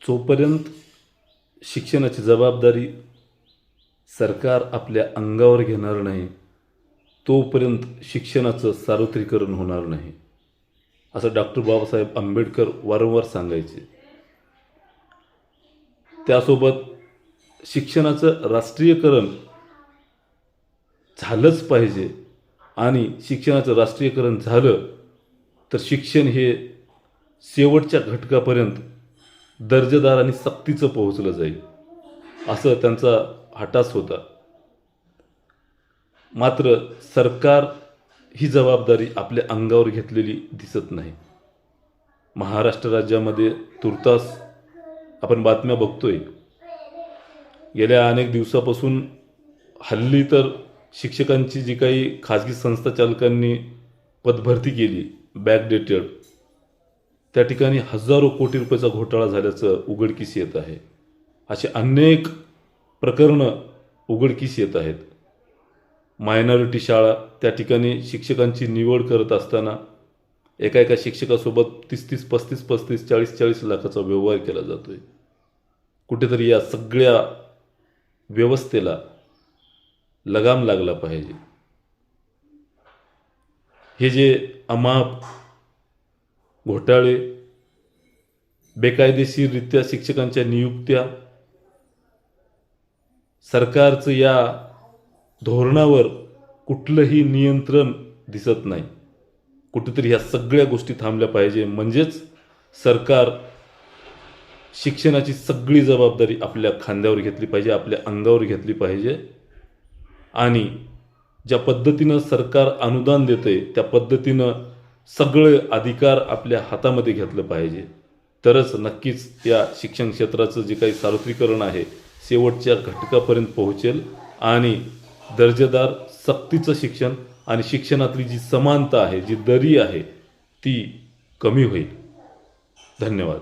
जोपर्यंत शिक्षणाची जबाबदारी सरकार आपल्या अंगावर घेणार नाही तोपर्यंत शिक्षणाचं सार्वत्रिकरण होणार नाही, असं डॉक्टर बाबासाहेब आंबेडकर वारंवार सांगायचे. त्यासोबत शिक्षणाचं राष्ट्रीयकरण झालंच पाहिजे आणि शिक्षणाचं राष्ट्रीयकरण झालं तर शिक्षण हे शेवटच्या घटकापर्यंत दर्जेदार आणि सक्तीचं पोहोचलं जाईल, असं त्यांचा हटास होता. मात्र सरकार ही जबाबदारी आपल्या अंगावर घेतलेली दिसत नाही. महाराष्ट्र राज्यामध्ये तुर्तास आपण बातम्या बघतोय. गेल्या अनेक दिवसापासून हल्ली तर शिक्षकांची जी काही खाजगी संस्था चालकांनी पदभरती केली बॅकडेटेड, त्या ठिकाणी हजारो कोटी रुपयाचा घोटाळा झाल्याचं उघडकीस येत आहे. असे अनेक प्रकरणं उघडकीस येत आहेत. मायनॉरिटी शाळा, त्या ठिकाणी शिक्षकांची निवड करत असताना एका शिक्षकासोबत 30-30, 35-35, 40-40 लाखाचा व्यवहार केला जातोय. कुठेतरी या सगळ्या व्यवस्थेला लगाम लागला पाहिजे. हे जे अमाप घोटाळे, बेकायदेशीररित्या शिक्षकांच्या नियुक्त्या, सरकारचं या धोरणावर कुठलंही नियंत्रण दिसत नाही. कुठेतरी ह्या सगळ्या गोष्टी थांबल्या पाहिजे, म्हणजेच सरकार शिक्षणाची सगळी जबाबदारी आपल्या खांद्यावर घेतली पाहिजे, आपल्या अंगावर घेतली पाहिजे. आणि ज्या पद्धतीनं सरकार अनुदान देते त्या पद्धतीनं सगळे अधिकार आपल्या हातामध्ये घेतलं पाहिजे. तरच नक्कीच या शिक्षण क्षेत्राचं जे काही सार्वत्रिकरण आहे शेवटच्या घटकापर्यंत पोहोचेल आणि दर्जेदार सक्तीचं शिक्षण आणि शिक्षणातली जी समानता आहे, जी दरी आहे, ती कमी होईल. धन्यवाद.